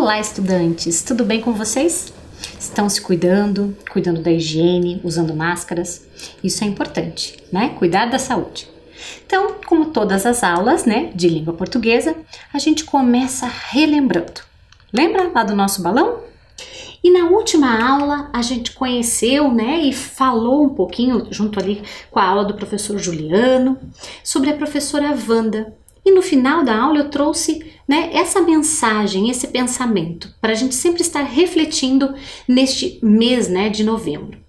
Olá, estudantes! Tudo bem com vocês? Estão se cuidando da higiene, usando máscaras? Isso é importante, né? Cuidar da saúde. Então, como todas as aulas, né, de língua portuguesa, a gente começa relembrando. Lembra lá do nosso balão? E na última aula a gente conheceu, né, e falou um pouquinho, junto ali com a aula do professor Juliano, sobre a professora Wanda. E no final da aula eu trouxe, né, essa mensagem, esse pensamento, para a gente sempre estar refletindo neste mês, né, de novembro.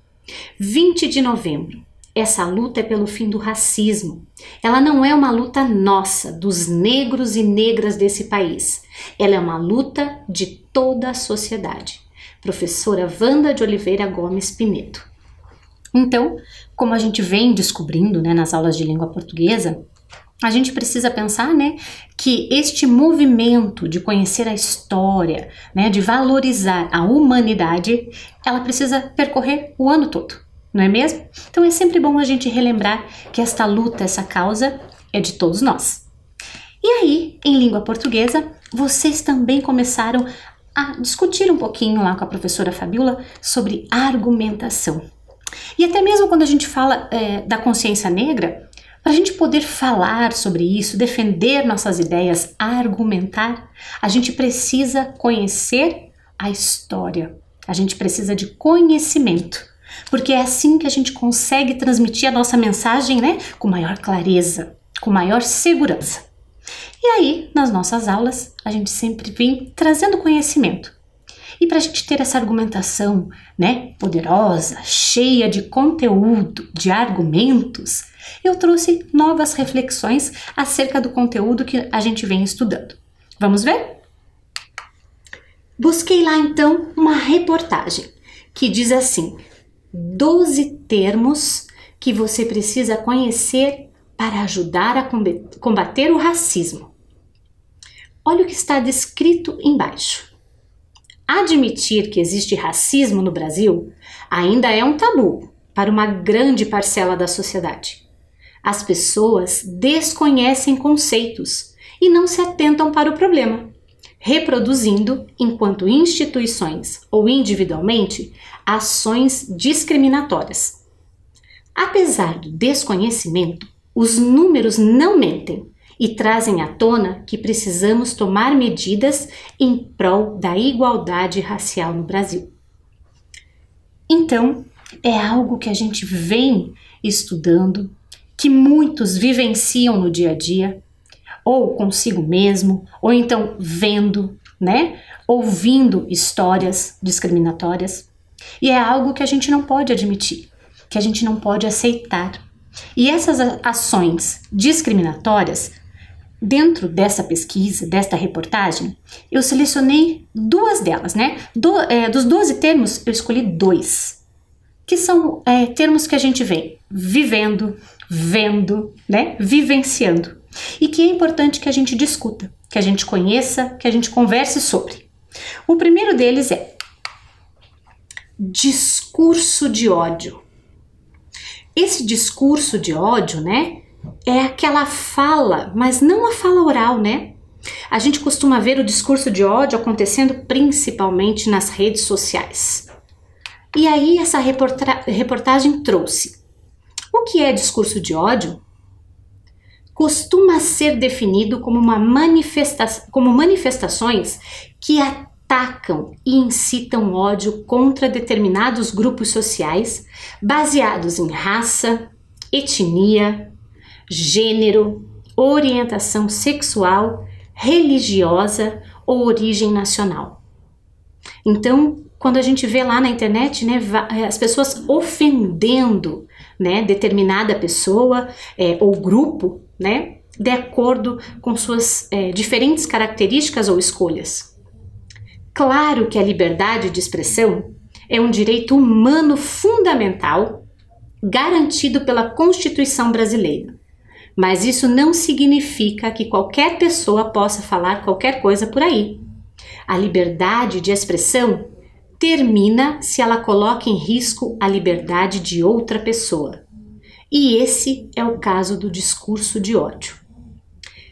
20 de novembro. Essa luta é pelo fim do racismo. Ela não é uma luta nossa, dos negros e negras desse país. Ela é uma luta de toda a sociedade. Professora Wanda de Oliveira Gomes Pinedo. Então, como a gente vem descobrindo, né, nas aulas de língua portuguesa, a gente precisa pensar, né, que este movimento de conhecer a história, né, de valorizar a humanidade, ela precisa percorrer o ano todo, não é mesmo? Então é sempre bom a gente relembrar que esta luta, essa causa é de todos nós. E aí, em língua portuguesa, vocês também começaram a discutir um pouquinho lá com a professora Fabiola sobre argumentação. E até mesmo quando a gente fala da consciência negra, para a gente poder falar sobre isso, defender nossas ideias, argumentar, a gente precisa conhecer a história. A gente precisa de conhecimento, porque é assim que a gente consegue transmitir a nossa mensagem, né, com maior clareza, com maior segurança. E aí, nas nossas aulas, a gente sempre vem trazendo conhecimento. E para a gente ter essa argumentação, né, poderosa, cheia de conteúdo, de argumentos, eu trouxe novas reflexões acerca do conteúdo que a gente vem estudando. Vamos ver? Busquei lá então uma reportagem que diz assim: 12 termos que você precisa conhecer para ajudar a combater o racismo. Olha o que está descrito embaixo. Admitir que existe racismo no Brasil ainda é um tabu para uma grande parcela da sociedade. As pessoas desconhecem conceitos e não se atentam para o problema, reproduzindo, enquanto instituições ou individualmente, ações discriminatórias. Apesar do desconhecimento, os números não mentem e trazem à tona que precisamos tomar medidas em prol da igualdade racial no Brasil. Então, é algo que a gente vem estudando, que muitos vivenciam no dia a dia, ou consigo mesmo, ou então vendo, né, ouvindo histórias discriminatórias. E é algo que a gente não pode admitir, que a gente não pode aceitar. E essas ações discriminatórias, dentro dessa pesquisa, desta reportagem, eu selecionei duas delas, né? Dos 12 termos, eu escolhi 2, que são termos que a gente vem vivendo, vendo, né? Vivenciando. E que é importante que a gente discuta, que a gente conheça, que a gente converse sobre. O primeiro deles é discurso de ódio. Esse discurso de ódio, né, é aquela fala, mas não a fala oral, né? A gente costuma ver o discurso de ódio acontecendo principalmente nas redes sociais. E aí essa reportagem trouxe. O que é discurso de ódio? Costuma ser definido como manifestações que atacam e incitam ódio contra determinados grupos sociais baseados em raça, etnia, gênero, orientação sexual, religiosa ou origem nacional. Então, quando a gente vê lá na internet, né, as pessoas ofendendo, né, determinada pessoa ou grupo, né, de acordo com suas diferentes características ou escolhas. Claro que a liberdade de expressão é um direito humano fundamental garantido pela Constituição brasileira. Mas isso não significa que qualquer pessoa possa falar qualquer coisa por aí. A liberdade de expressão termina se ela coloca em risco a liberdade de outra pessoa. E esse é o caso do discurso de ódio.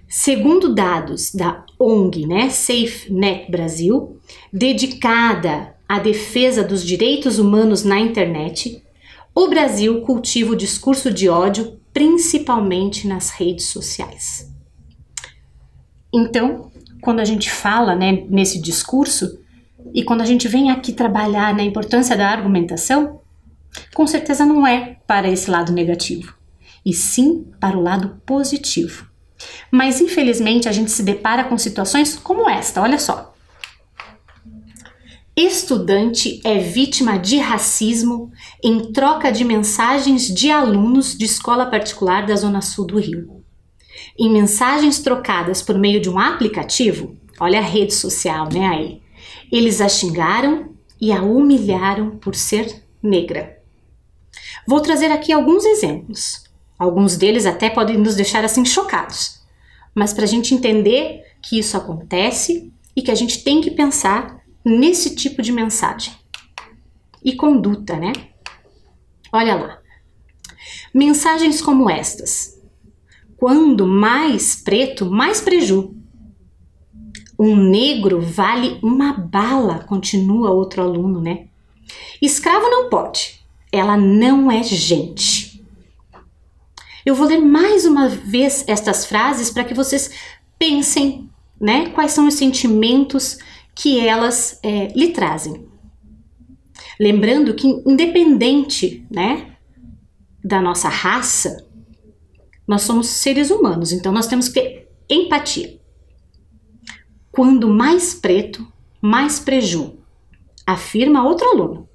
Segundo dados da ONG, né, SafeNet Brasil, dedicada à defesa dos direitos humanos na internet, o Brasil cultiva o discurso de ódio principalmente nas redes sociais. Então, quando a gente fala, né, nesse discurso e quando a gente vem aqui trabalhar na importância da argumentação, com certeza não é para esse lado negativo, e sim para o lado positivo. Mas infelizmente a gente se depara com situações como esta, olha só. Estudante é vítima de racismo em troca de mensagens de alunos de escola particular da Zona Sul do Rio. Em mensagens trocadas por meio de um aplicativo, olha a rede social, né, aí, eles a xingaram e a humilharam por ser negra. Vou trazer aqui alguns exemplos. Alguns deles até podem nos deixar assim chocados. Mas para a gente entender que isso acontece e que a gente tem que pensar nesse tipo de mensagem. E conduta, né? Olha lá. Mensagens como estas. Quando mais preto, mais preju. Um negro vale uma bala, continua outro aluno, né? Escravo não pode. Ela não é gente. Eu vou ler mais uma vez estas frases para que vocês pensem, né, quais são os sentimentos que elas lhe trazem. Lembrando que independente, né, da nossa raça, nós somos seres humanos, então nós temos que ter empatia. Quando mais preto, mais preju, afirma outro aluno.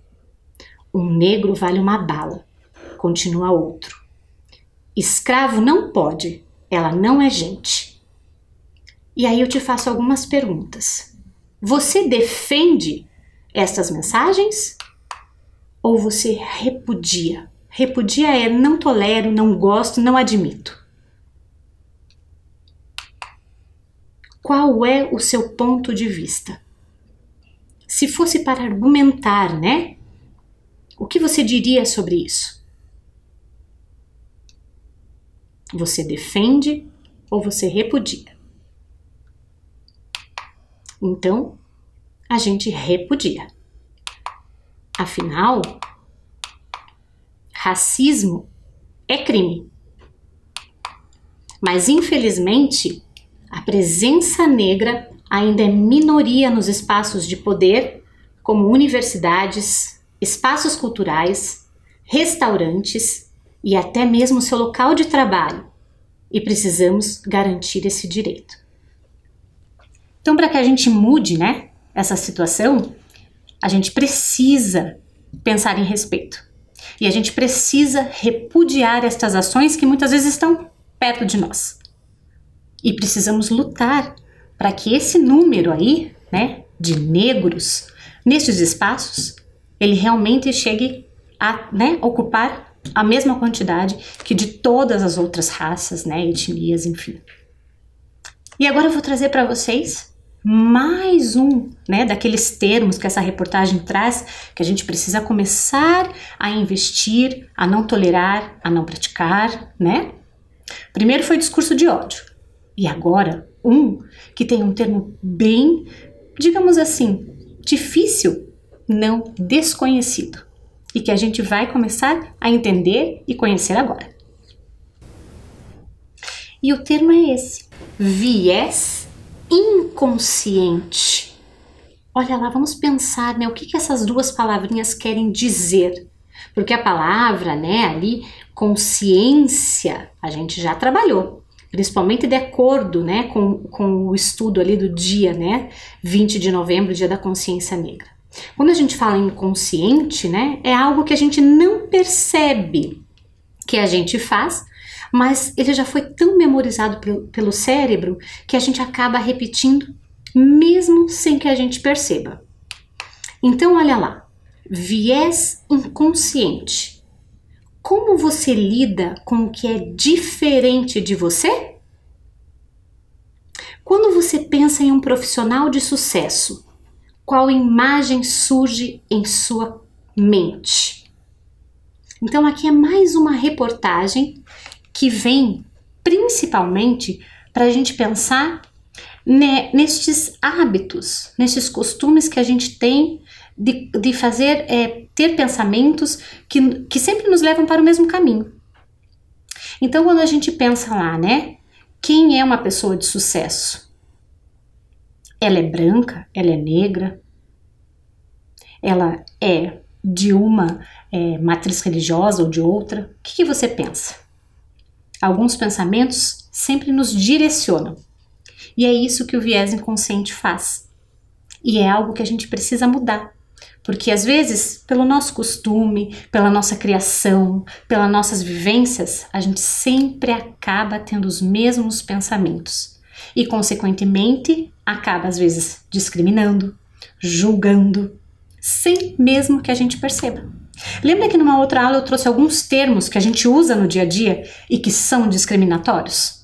Um negro vale uma bala, continua outro. Escravo não pode, ela não é gente. E aí eu te faço algumas perguntas. Você defende estas mensagens ou você repudia? Repudia é não tolero, não gosto, não admito. Qual é o seu ponto de vista? Se fosse para argumentar, né? O que você diria sobre isso? Você defende ou você repudia? Então, a gente repudia. Afinal, racismo é crime. Mas, infelizmente, a presença negra ainda é minoria nos espaços de poder, como universidades, espaços culturais, restaurantes e até mesmo seu local de trabalho. E precisamos garantir esse direito. Então, para que a gente mude, né, essa situação, a gente precisa pensar em respeito. E a gente precisa repudiar estas ações que muitas vezes estão perto de nós. E precisamos lutar para que esse número aí, né, de negros nesses espaços, ele realmente chegue a, né, ocupar a mesma quantidade que de todas as outras raças, né, etnias, enfim. E agora eu vou trazer para vocês mais um, né, daqueles termos que essa reportagem traz, que a gente precisa começar a investir, a não tolerar, a não praticar, né? Primeiro foi discurso de ódio. E agora, que tem um termo bem, digamos assim, difícil, não desconhecido. E que a gente vai começar a entender e conhecer agora. E o termo é esse: viés inconsciente. Olha lá, vamos pensar, né, o que essas duas palavrinhas querem dizer. Porque a palavra, né, ali, consciência, a gente já trabalhou. Principalmente de acordo, né, com o estudo ali do dia, né, 20 de novembro, dia da consciência negra. Quando a gente fala inconsciente, né, é algo que a gente não percebe que a gente faz, mas ele já foi tão memorizado pelo cérebro que a gente acaba repetindo mesmo sem que a gente perceba. Então, olha lá, viés inconsciente. Como você lida com o que é diferente de você? Quando você pensa em um profissional de sucesso, qual imagem surge em sua mente? Então aqui é mais uma reportagem que vem principalmente para a gente pensar, né, nestes hábitos, nesses costumes que a gente tem de fazer, ter pensamentos que sempre nos levam para o mesmo caminho. Então, quando a gente pensa lá, né, quem é uma pessoa de sucesso? Ela é branca? Ela é negra? Ela é de uma matriz religiosa ou de outra? O que você pensa? Alguns pensamentos sempre nos direcionam. E é isso que o viés inconsciente faz. E é algo que a gente precisa mudar. Porque às vezes, pelo nosso costume, pela nossa criação, pelas nossas vivências, a gente sempre acaba tendo os mesmos pensamentos. E, consequentemente, acaba às vezes discriminando, julgando, sem mesmo que a gente perceba. Lembra que numa outra aula eu trouxe alguns termos que a gente usa no dia a dia e que são discriminatórios?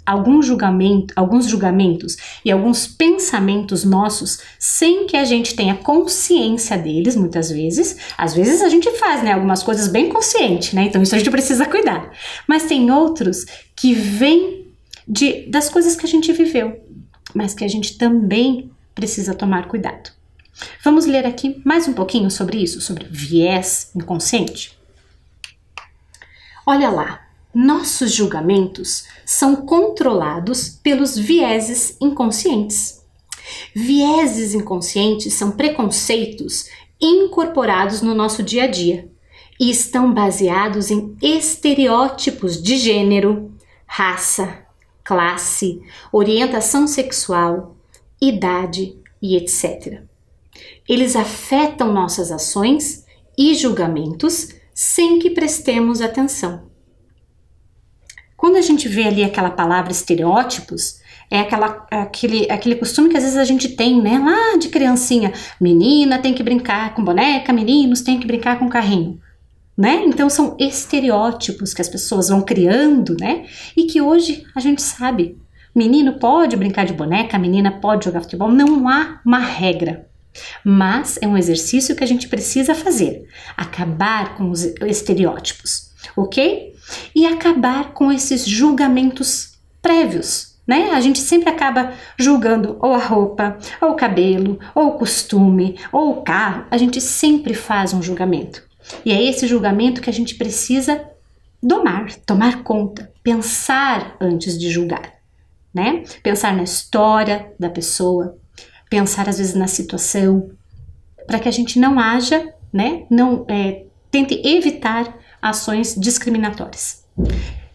Alguns julgamentos e alguns pensamentos nossos, sem que a gente tenha consciência deles, muitas vezes. Às vezes a gente faz, né, algumas coisas bem consciente, né? Então isso a gente precisa cuidar. Mas tem outros que vêm das coisas que a gente viveu, mas que a gente também precisa tomar cuidado. Vamos ler aqui mais um pouquinho sobre isso, sobre viés inconsciente? Olha lá. Nossos julgamentos são controlados pelos vieses inconscientes. Vieses inconscientes são preconceitos incorporados no nosso dia a dia e estão baseados em estereótipos de gênero, raça, classe, orientação sexual, idade e etc. Eles afetam nossas ações e julgamentos sem que prestemos atenção. Quando a gente vê ali aquela palavra estereótipos, é aquele costume que às vezes a gente tem, né, lá de criancinha. Menina tem que brincar com boneca, meninos tem que brincar com carrinho, né? Então são estereótipos que as pessoas vão criando, né? E que hoje a gente sabe, menino pode brincar de boneca, menina pode jogar futebol, não há uma regra. Mas é um exercício que a gente precisa fazer, acabar com os estereótipos, ok? E acabar com esses julgamentos prévios, né? A gente sempre acaba julgando ou a roupa, ou o cabelo, ou o costume, ou o carro. A gente sempre faz um julgamento. E é esse julgamento que a gente precisa tomar conta, pensar antes de julgar, né? Pensar na história da pessoa, pensar às vezes na situação, para que a gente não haja, né? Tente evitar ações discriminatórias.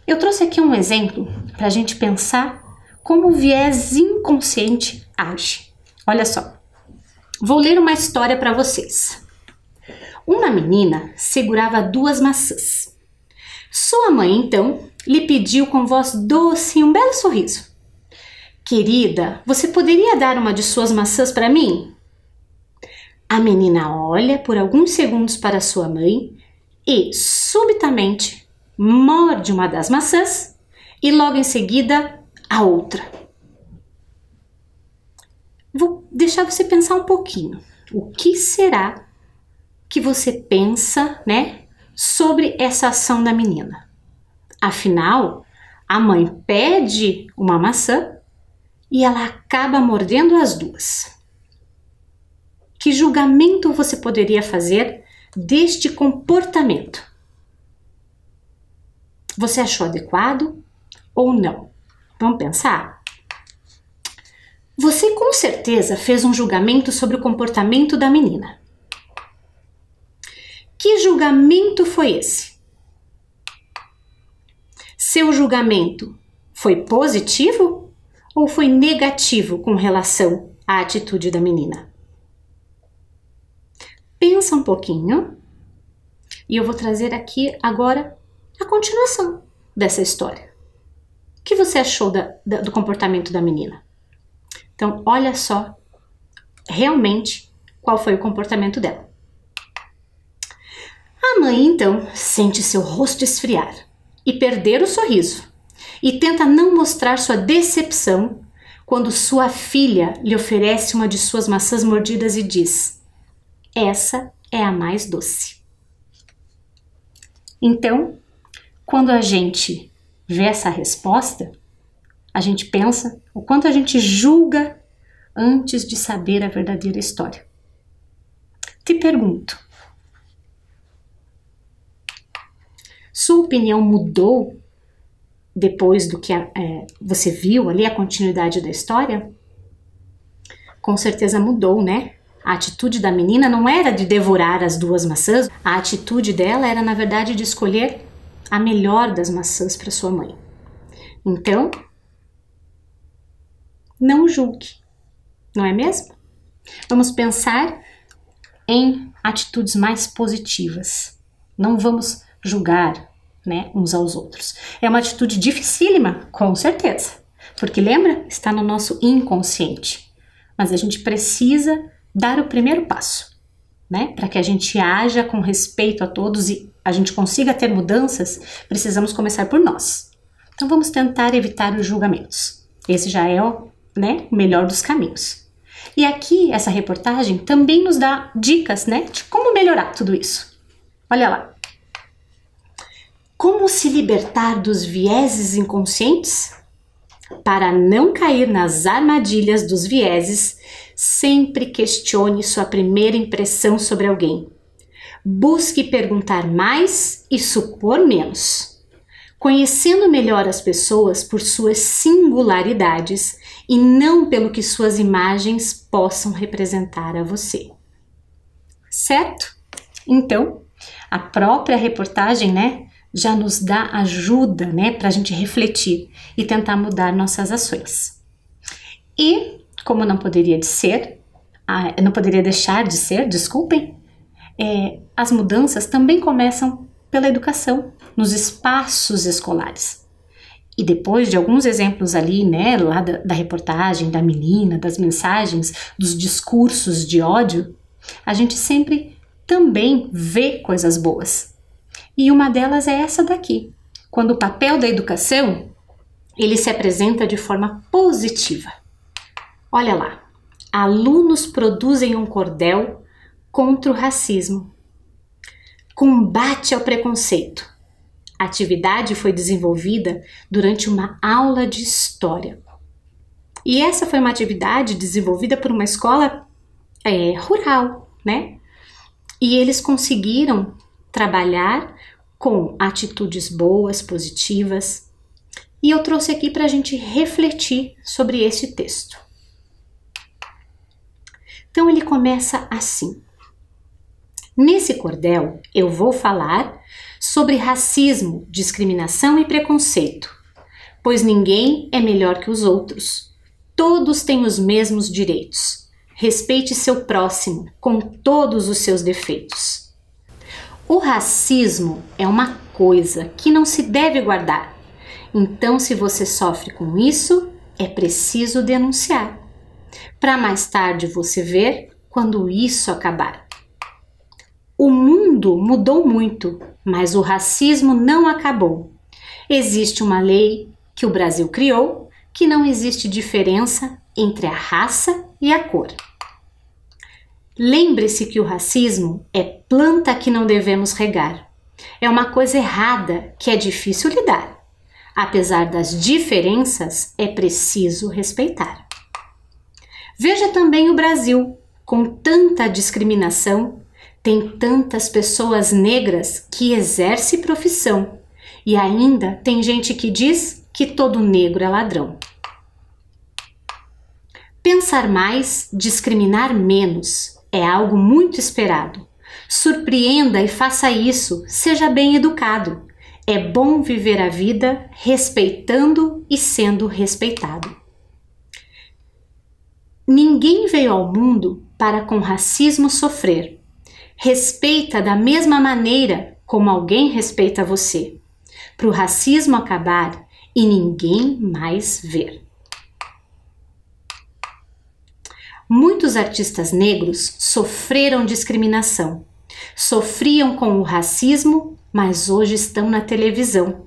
Eu trouxe aqui um exemplo para a gente pensar como o viés inconsciente age. Olha só, vou ler uma história para vocês. Uma menina segurava 2 maçãs. Sua mãe, então, lhe pediu com voz doce e um belo sorriso: "Querida, você poderia dar uma de suas maçãs para mim?" A menina olha por alguns segundos para sua mãe e, subitamente, morde uma das maçãs e logo em seguida a outra. Vou deixar você pensar um pouquinho. O que será que você pensa, né, sobre essa ação da menina? Afinal, a mãe pede uma maçã e ela acaba mordendo as 2. Que julgamento você poderia fazer deste comportamento? Você achou adequado ou não? Vamos pensar? Você com certeza fez um julgamento sobre o comportamento da menina. Que julgamento foi esse? Seu julgamento foi positivo ou foi negativo com relação à atitude da menina? Pensa um pouquinho e eu vou trazer aqui agora a continuação dessa história. O que você achou do comportamento da menina? Então, olha só realmente qual foi o comportamento dela. A mãe, então, sente seu rosto esfriar e perder o sorriso e tenta não mostrar sua decepção quando sua filha lhe oferece uma de suas maçãs mordidas e diz: "Essa é a mais doce." Então, quando a gente vê essa resposta, a gente pensa, o quanto a gente julga antes de saber a verdadeira história. Te pergunto, sua opinião mudou depois do que você viu ali, a continuidade da história? Com certeza mudou, né? A atitude da menina não era de devorar as 2 maçãs, a atitude dela era, na verdade, de escolher a melhor das maçãs para sua mãe. Então, não julgue, não é mesmo? Vamos pensar em atitudes mais positivas. Não vamos julgar, né, uns aos outros. É uma atitude dificílima, com certeza, porque lembra? Está no nosso inconsciente. Mas a gente precisa dar o primeiro passo, né? Para que a gente haja com respeito a todos e a gente consiga ter mudanças, precisamos começar por nós. Então vamos tentar evitar os julgamentos. Esse já é o melhor dos caminhos. E aqui, essa reportagem também nos dá dicas, né, de como melhorar tudo isso. Olha lá. Como se libertar dos vieses inconscientes? Para não cair nas armadilhas dos vieses, sempre questione sua primeira impressão sobre alguém. Busque perguntar mais e supor menos. Conhecendo melhor as pessoas por suas singularidades e não pelo que suas imagens possam representar a você. Certo? Então, a própria reportagem, né, já nos dá ajuda, né, para a gente refletir e tentar mudar nossas ações. E, como não poderia deixar de ser, desculpem, as mudanças também começam pela educação, nos espaços escolares. E depois de alguns exemplos ali, né, lá da reportagem, da menina, das mensagens, dos discursos de ódio, a gente sempre também vê coisas boas. E uma delas é essa daqui, quando o papel da educação, ele se apresenta de forma positiva. Olha lá, alunos produzem um cordel contra o racismo. Combate ao preconceito. A atividade foi desenvolvida durante uma aula de história. E essa foi uma atividade desenvolvida por uma escola rural, né? E eles conseguiram trabalhar com atitudes boas, positivas. E eu trouxe aqui para a gente refletir sobre esse texto. Então ele começa assim. Nesse cordel eu vou falar sobre racismo, discriminação e preconceito, pois ninguém é melhor que os outros. Todos têm os mesmos direitos. Respeite seu próximo com todos os seus defeitos. O racismo é uma coisa que não se deve guardar. Então, se você sofre com isso, é preciso denunciar, para mais tarde você ver quando isso acabar. O mundo mudou muito, mas o racismo não acabou. Existe uma lei que o Brasil criou que não existe diferença entre a raça e a cor. Lembre-se que o racismo é planta que não devemos regar. É uma coisa errada que é difícil lidar. Apesar das diferenças, é preciso respeitar. Veja também o Brasil, com tanta discriminação, tem tantas pessoas negras que exercem profissão e ainda tem gente que diz que todo negro é ladrão. Pensar mais, discriminar menos é algo muito esperado. Surpreenda e faça isso, seja bem educado. É bom viver a vida respeitando e sendo respeitado. Ninguém veio ao mundo para com racismo sofrer. Respeita da mesma maneira como alguém respeita você, para o racismo acabar e ninguém mais ver. Muitos artistas negros sofreram discriminação, sofriam com o racismo, mas hoje estão na televisão.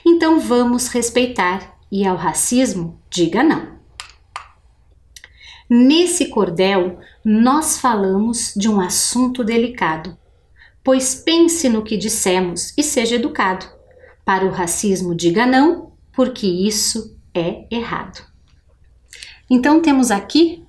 Então vamos respeitar e ao racismo diga não. Nesse cordel, nós falamos de um assunto delicado, pois pense no que dissemos e seja educado. Para o racismo, diga não, porque isso é errado. Então temos aqui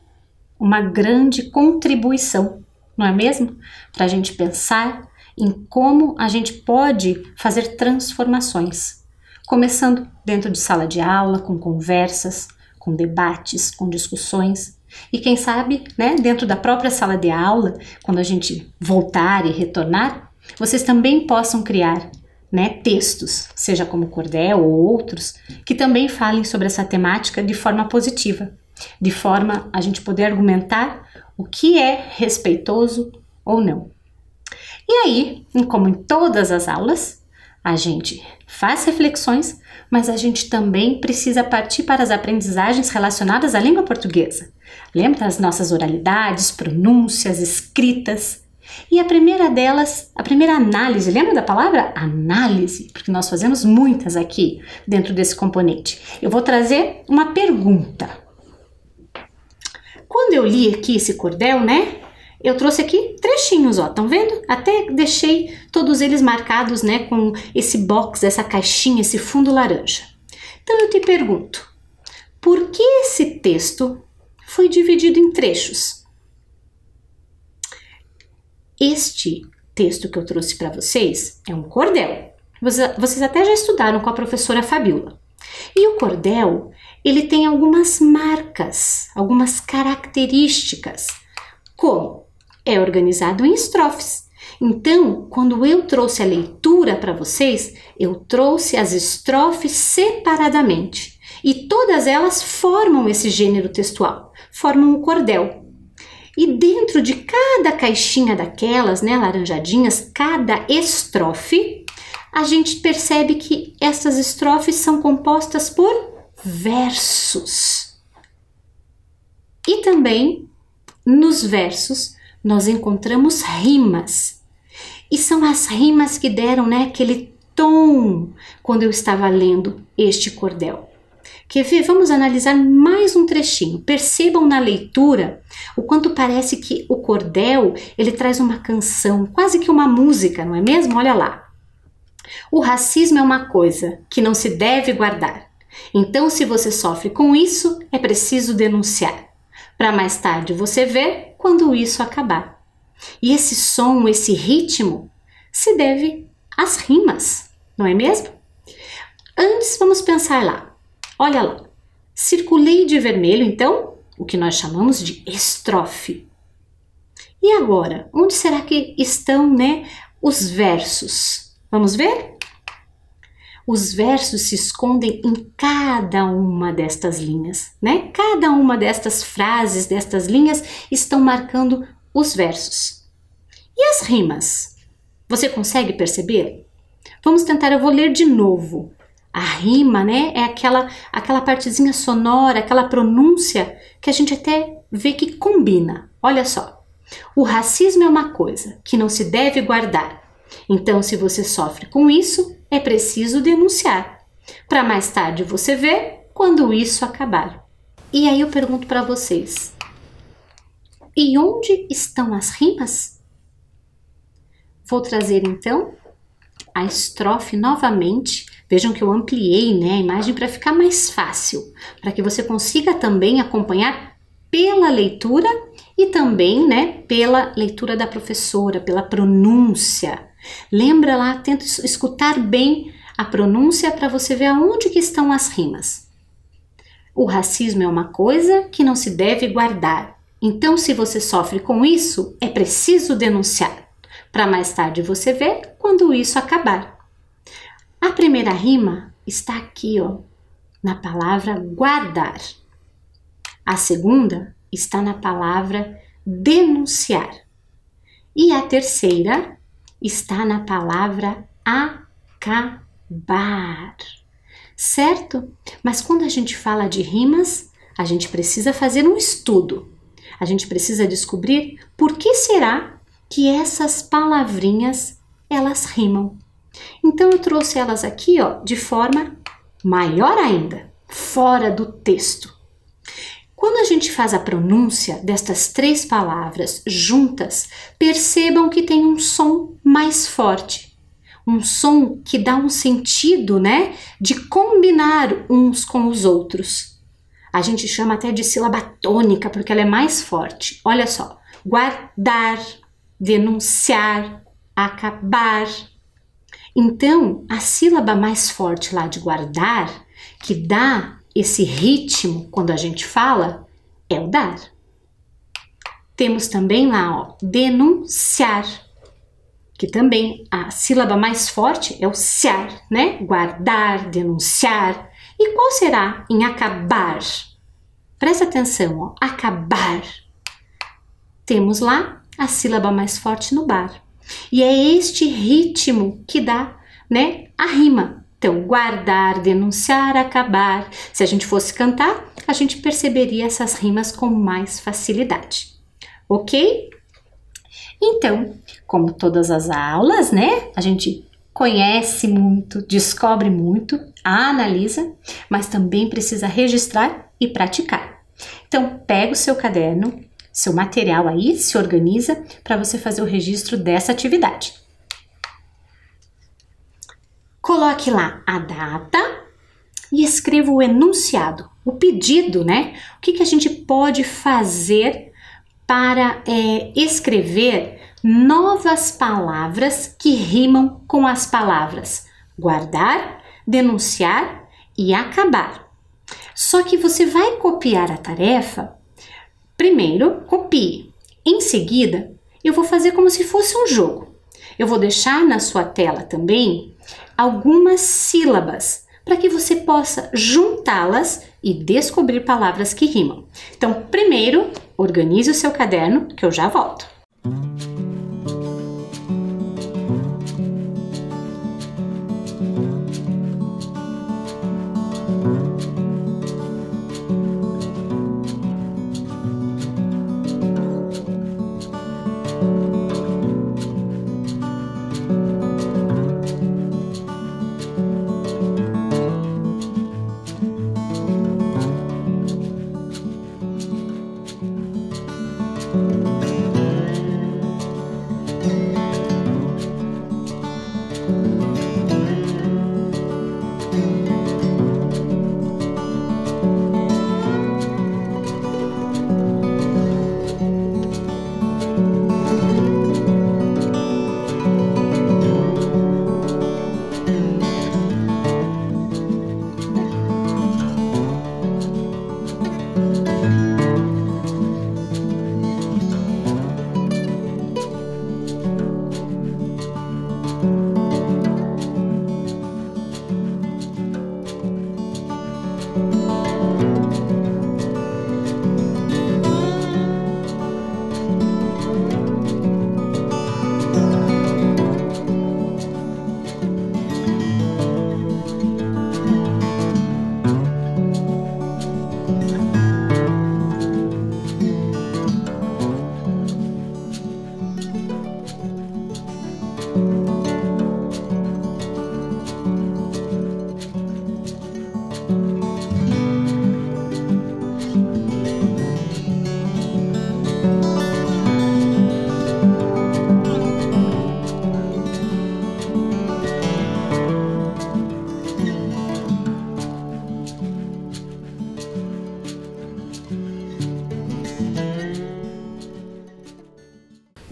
uma grande contribuição, não é mesmo? Para a gente pensar em como a gente pode fazer transformações, começando dentro de sala de aula, com conversas, com debates, com discussões, e quem sabe, né, dentro da própria sala de aula, quando a gente voltar e retornar, vocês também possam criar, né, textos, seja como cordel ou outros, que também falem sobre essa temática de forma positiva, de forma a gente poder argumentar o que é respeitoso ou não. E aí, como em todas as aulas, a gente faz reflexões, mas a gente também precisa partir para as aprendizagens relacionadas à língua portuguesa. Lembra das nossas oralidades, pronúncias, escritas? E a primeira delas, a primeira análise, lembra da palavra análise? Porque nós fazemos muitas aqui dentro desse componente. Eu vou trazer uma pergunta. Quando eu li aqui esse cordel, né? Eu trouxe aqui trechinhos, ó, estão vendo? Até deixei todos eles marcados, né, com esse box, essa caixinha, esse fundo laranja. Então eu te pergunto, por que esse texto foi dividido em trechos? Este texto que eu trouxe para vocês é um cordel. Vocês até já estudaram com a professora Fabiola. E o cordel, ele tem algumas marcas, algumas características, como é organizado em estrofes. Então, quando eu trouxe a leitura para vocês, eu trouxe as estrofes separadamente. E todas elas formam esse gênero textual, formam um cordel. E dentro de cada caixinha daquelas, né, laranjadinhas, cada estrofe, a gente percebe que essas estrofes são compostas por versos. E também, nos versos, nós encontramos rimas. E são as rimas que deram, né, aquele tom quando eu estava lendo este cordel. Quer ver? Vamos analisar mais um trechinho. Percebam na leitura o quanto parece que o cordel, ele traz uma canção, quase que uma música, não é mesmo? Olha lá. O racismo é uma coisa que não se deve guardar. Então, se você sofre com isso, é preciso denunciar. Para mais tarde você ver quando isso acabar. E esse som, esse ritmo, se deve às rimas, não é mesmo? Antes, vamos pensar lá. Olha lá. Circulei de vermelho, então, o que nós chamamos de estrofe. E agora, onde será que estão, né, os versos? Vamos ver? Os versos se escondem em cada uma destas linhas, né? Cada uma destas frases, destas linhas, estão marcando os versos. E as rimas? Você consegue perceber? Vamos tentar, eu vou ler de novo. A rima, né, é aquela partezinha sonora, aquela pronúncia que a gente até vê que combina. Olha só. O racismo é uma coisa que não se deve guardar. Então, se você sofre com isso, é preciso denunciar. Para mais tarde você ver quando isso acabar. E aí eu pergunto para vocês, e onde estão as rimas? Vou trazer então a estrofe novamente. Vejam que eu ampliei, né, a imagem para ficar mais fácil, para que você consiga também acompanhar pela leitura e também, né, pela leitura da professora, pela pronúncia. Lembra lá, tenta escutar bem a pronúncia para você ver aonde que estão as rimas. O racismo é uma coisa que não se deve guardar. Então, se você sofre com isso, é preciso denunciar. Para mais tarde você ver quando isso acabar. A primeira rima está aqui, ó, na palavra guardar. A segunda está na palavra denunciar. E a terceira está na palavra acabar. Certo? Mas quando a gente fala de rimas, a gente precisa fazer um estudo. A gente precisa descobrir por que será que essas palavrinhas, elas rimam. Então eu trouxe elas aqui, ó, de forma maior ainda, fora do texto. Quando a gente faz a pronúncia destas três palavras juntas, percebam que tem um som mais forte, um som que dá um sentido, né, de combinar uns com os outros. A gente chama até de sílaba tônica, porque ela é mais forte. Olha só, guardar, denunciar, acabar. Então, a sílaba mais forte lá de guardar, que dá esse ritmo quando a gente fala, é o dar. Temos também lá, ó, denunciar, que também a sílaba mais forte é o ciar, né? Guardar, denunciar. E qual será em acabar? Presta atenção, ó, acabar. Temos lá a sílaba mais forte no bar. E é este ritmo que dá, né, a rima. Então, guardar, denunciar, acabar. Se a gente fosse cantar, a gente perceberia essas rimas com mais facilidade. Ok? Então, como todas as aulas, né, a gente conhece muito, descobre muito, analisa, mas também precisa registrar e praticar. Então, pega o seu caderno, seu material aí, se organiza para você fazer o registro dessa atividade. Coloque lá a data e escreva o enunciado, o pedido, né? O que a gente pode fazer para escrever novas palavras que rimam com as palavras guardar, denunciar e acabar. Só que você vai copiar a tarefa. Primeiro, copie. Em seguida, eu vou fazer como se fosse um jogo. Eu vou deixar na sua tela também algumas sílabas para que você possa juntá-las e descobrir palavras que rimam. Então, primeiro, organize o seu caderno, que eu já volto.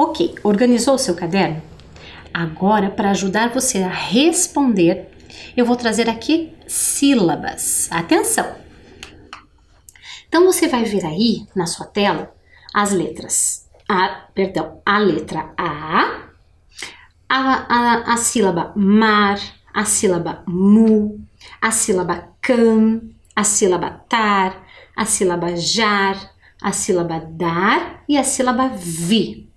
Ok, organizou o seu caderno? Agora, para ajudar você a responder, eu vou trazer aqui sílabas. Atenção! Então, você vai ver aí na sua tela as letras. A letra A sílaba mar, a sílaba mu, a sílaba can, a sílaba tar, a sílaba jar, a sílaba dar e a sílaba vi.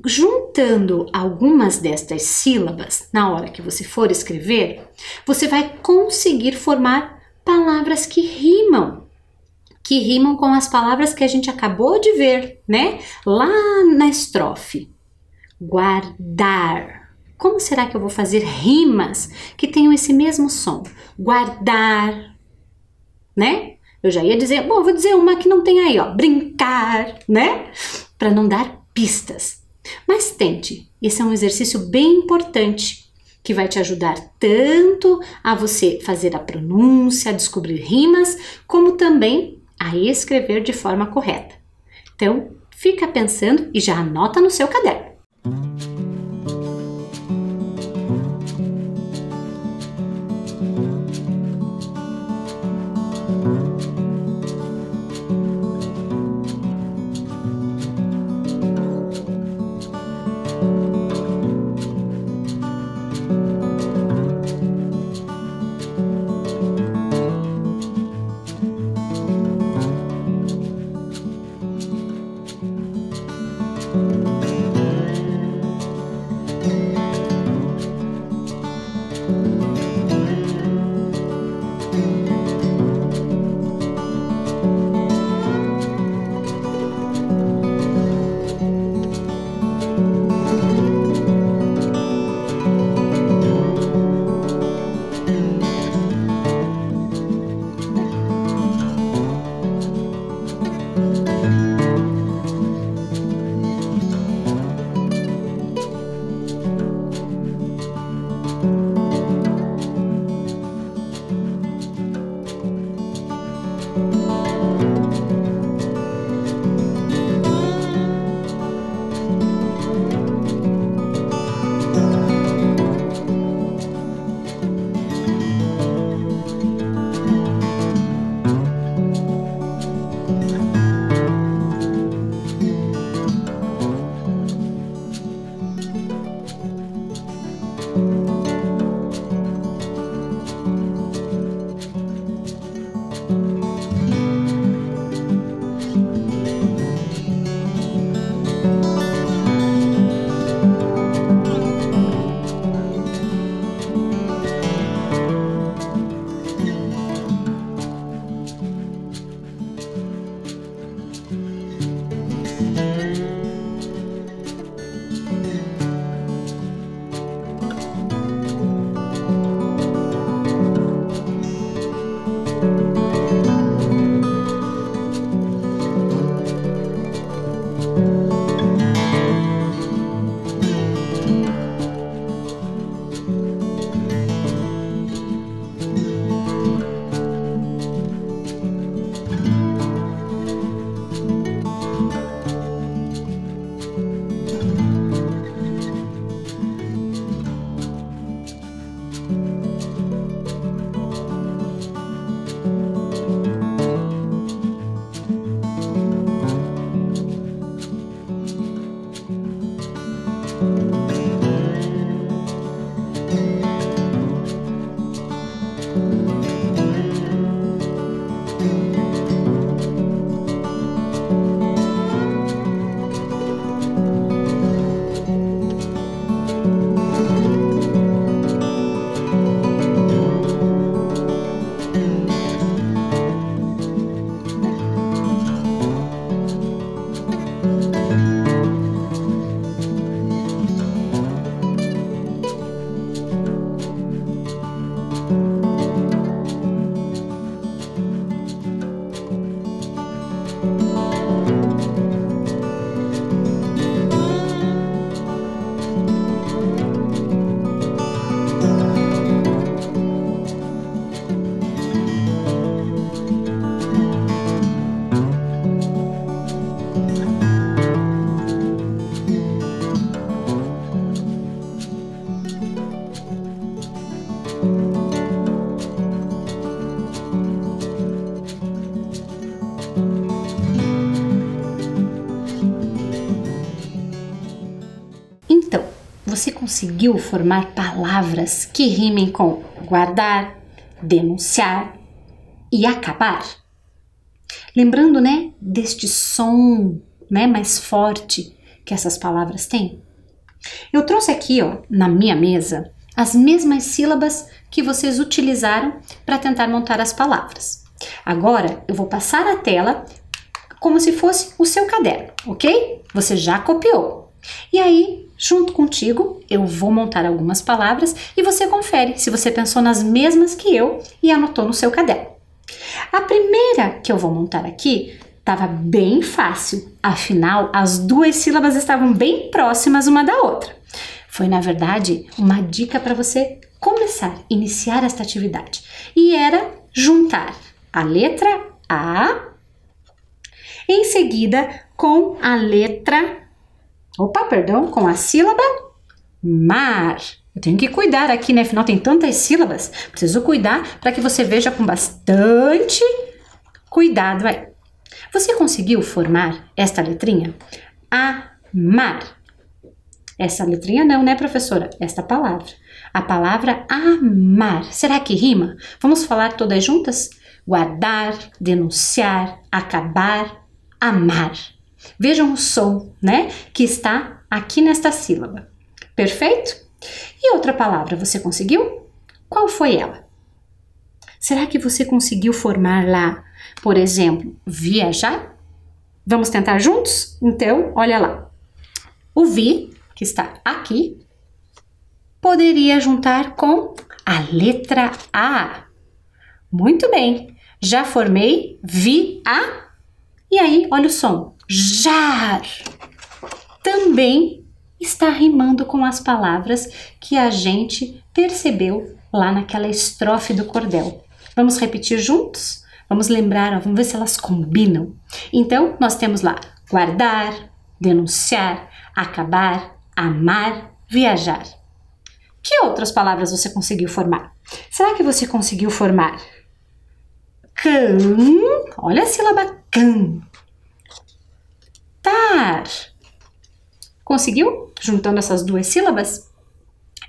Juntando algumas destas sílabas, na hora que você for escrever, você vai conseguir formar palavras que rimam com as palavras que a gente acabou de ver, né? Lá na estrofe. Guardar. Como será que eu vou fazer rimas que tenham esse mesmo som? Guardar, né? Eu já ia dizer, bom, vou dizer uma que não tem aí, ó. Brincar, né? Para não dar pistas. Mas tente, esse é um exercício bem importante que vai te ajudar tanto a você fazer a pronúncia, a descobrir rimas, como também a escrever de forma correta. Então, fica pensando e já anota no seu caderno. Você conseguiu formar palavras que rimem com guardar, denunciar e acabar? Lembrando, deste som, mais forte que essas palavras têm? Eu trouxe aqui, na minha mesa, as mesmas sílabas que vocês utilizaram para tentar montar as palavras. Agora, eu vou passar a tela como se fosse o seu caderno, ok? Você já copiou. E aí, junto contigo, eu vou montar algumas palavras e você confere se você pensou nas mesmas que eu e anotou no seu caderno. A primeira que eu vou montar aqui Estava bem fácil, afinal, as duas sílabas estavam bem próximas uma da outra. Foi, na verdade, uma dica para você começar, iniciar esta atividade. E era juntar a letra A em seguida com a letra... com a sílaba mar. Eu tenho que cuidar aqui, né? Afinal, tem tantas sílabas. Preciso cuidar para que você veja com bastante cuidado aí. Você conseguiu formar esta letrinha? Amar. Essa letrinha não, né, professora? Esta palavra. A palavra amar. Será que rima? Vamos falar todas juntas? Guardar, denunciar, acabar, amar. Vejam o som, né, que está aqui nesta sílaba. Perfeito? E outra palavra, você conseguiu? Qual foi ela? Será que você conseguiu formar lá, por exemplo, viajar? Vamos tentar juntos? Então, olha lá. O vi, que está aqui, poderia juntar com a letra A. Muito bem. Já formei vi-a. E aí, olha o som. Jar. Também está rimando com as palavras que a gente percebeu lá naquela estrofe do cordel. Vamos repetir juntos? Vamos lembrar, ó, vamos ver se elas combinam. Então, nós temos lá guardar, denunciar, acabar, amar, viajar. Que outras palavras você conseguiu formar? Será que você conseguiu formar can? Olha a sílaba can. Tar. Conseguiu? Juntando essas duas sílabas?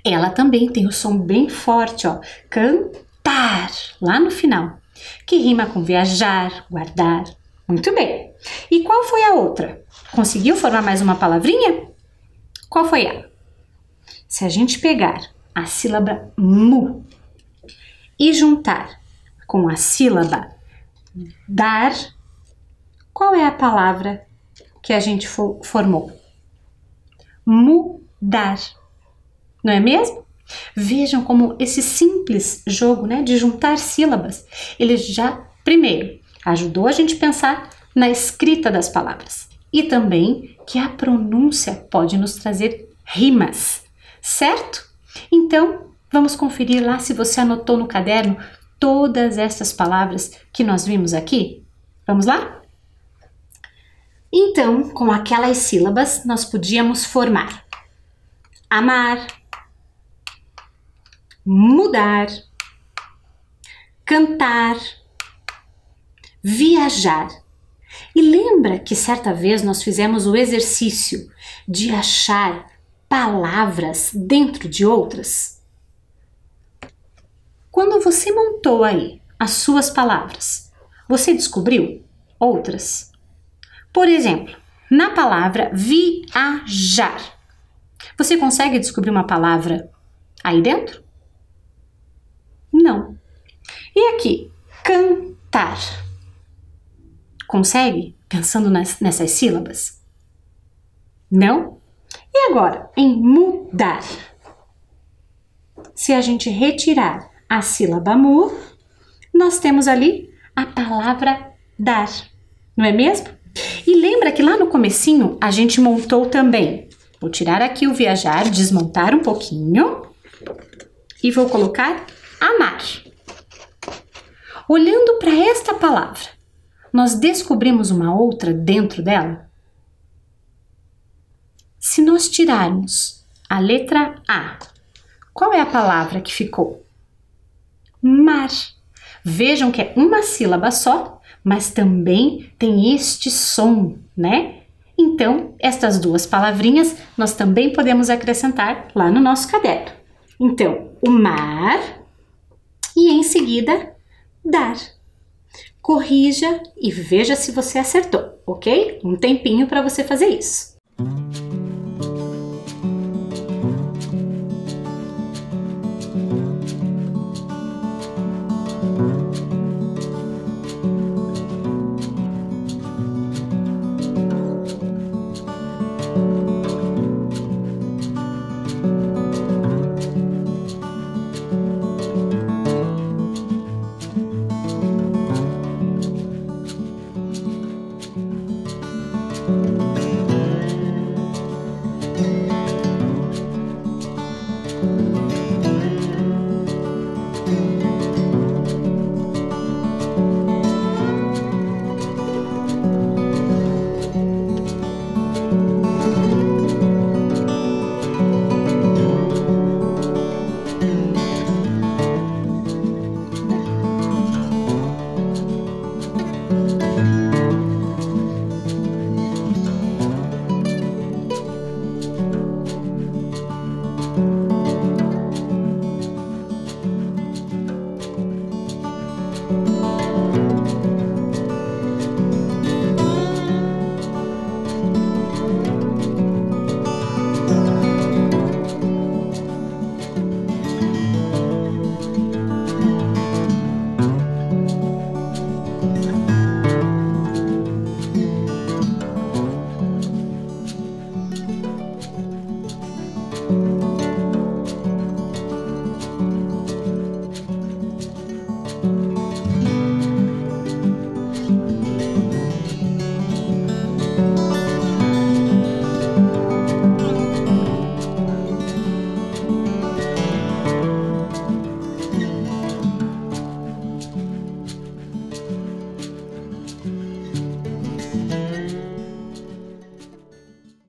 Ela também tem o som bem forte, ó. Cantar, lá no final. Que rima com viajar, guardar. Muito bem. E qual foi a outra? Conseguiu formar mais uma palavrinha? Qual foi ela? Se a gente pegar a sílaba mu e juntar com a sílaba dar, qual é a palavra que a gente formou? Mudar. Não é mesmo? Vejam como esse simples jogo, né, de juntar sílabas, ele já, primeiro, ajudou a gente a pensar na escrita das palavras e também que a pronúncia pode nos trazer rimas, certo? Então, vamos conferir lá se você anotou no caderno todas essas palavras que nós vimos aqui. Vamos lá? Então, com aquelas sílabas, nós podíamos formar amar, mudar, cantar, viajar. E lembra que certa vez nós fizemos o exercício de achar palavras dentro de outras? Quando você montou aí as suas palavras, você descobriu outras? Por exemplo, na palavra viajar, você consegue descobrir uma palavra aí dentro? Não. E aqui, cantar. Consegue? Pensando nessas sílabas? Não? E agora, em mudar? Se a gente retirar a sílaba mu, nós temos ali a palavra dar. Não é mesmo? E lembra que lá no comecinho a gente montou também. Vou tirar aqui o viajar, desmontar um pouquinho e vou colocar amar. Olhando para esta palavra, nós descobrimos uma outra dentro dela? Se nós tirarmos a letra A, qual é a palavra que ficou? Mar. Vejam que é uma sílaba só, mas também tem este som, né? Então, estas duas palavrinhas nós também podemos acrescentar lá no nosso caderno. Então, o mar e em seguida, dar. Corrija e veja se você acertou, ok? Um tempinho para você fazer isso.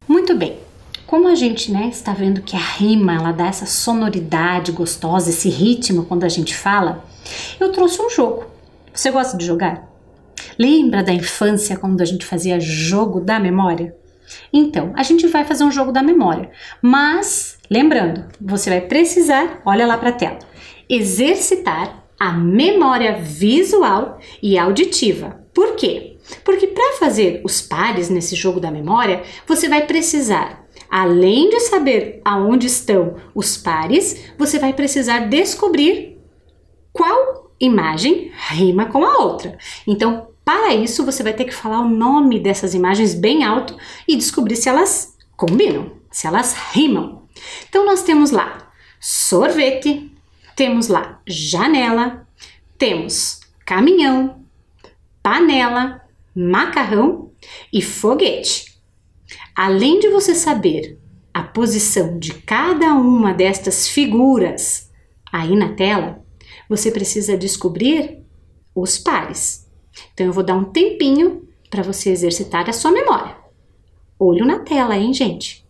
Muito bem, como a gente, está vendo que a rima, ela dá essa sonoridade gostosa, esse ritmo quando a gente fala, eu trouxe um jogo. Você gosta de jogar? Lembra da infância quando a gente fazia jogo da memória? Então, a gente vai fazer um jogo da memória, mas, lembrando, você vai precisar, olha lá para a tela, exercitar a memória visual e auditiva. Por quê? Porque para fazer os pares nesse jogo da memória, você vai precisar, além de saber aonde estão os pares, você vai precisar descobrir qual imagem rima com a outra. Então, para isso, você vai ter que falar o nome dessas imagens bem alto e descobrir se elas combinam, se elas rimam. Então, nós temos lá sorvete, temos lá janela, temos caminhão, panela, macarrão e foguete. Além de você saber a posição de cada uma destas figuras aí na tela, você precisa descobrir os pares. Então eu vou dar um tempinho para você exercitar a sua memória. Olho na tela, hein, gente?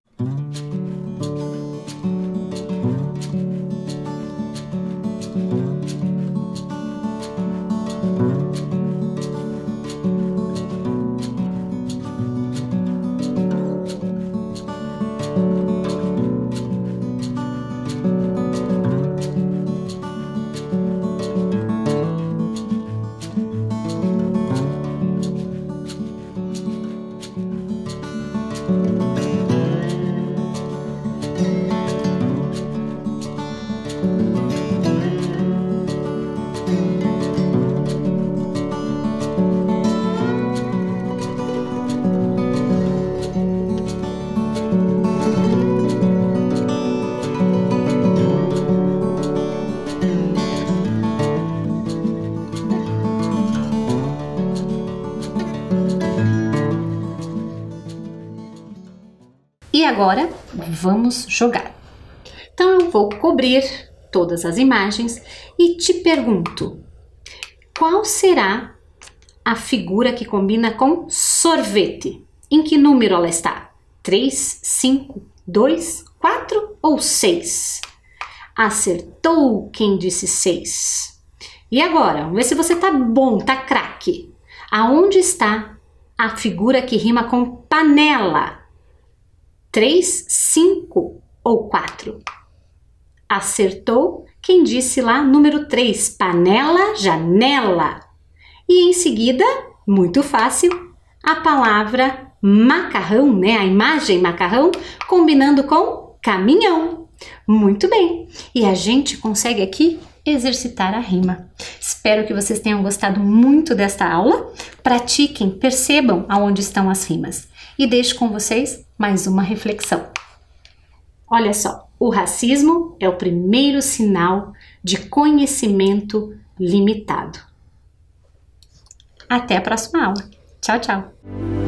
E agora vamos jogar. Então eu vou cobrir todas as imagens e te pergunto, qual será a figura que combina com sorvete? Em que número ela está? 3, 5, 2, 4 ou 6? Acertou quem disse 6. E agora, vamos ver se você tá bom, tá craque. Aonde está a figura que rima com panela? 3, 5 ou 4? Acertou quem disse lá número 3, panela, janela. E em seguida, muito fácil, a palavra macarrão, né? A imagem macarrão combinando com caminhão. Muito bem. E a gente consegue aqui exercitar a rima. Espero que vocês tenham gostado muito desta aula. Pratiquem, percebam aonde estão as rimas. E deixo com vocês mais uma reflexão. Olha só, o racismo é o primeiro sinal de conhecimento limitado. Até a próxima aula. Tchau, tchau!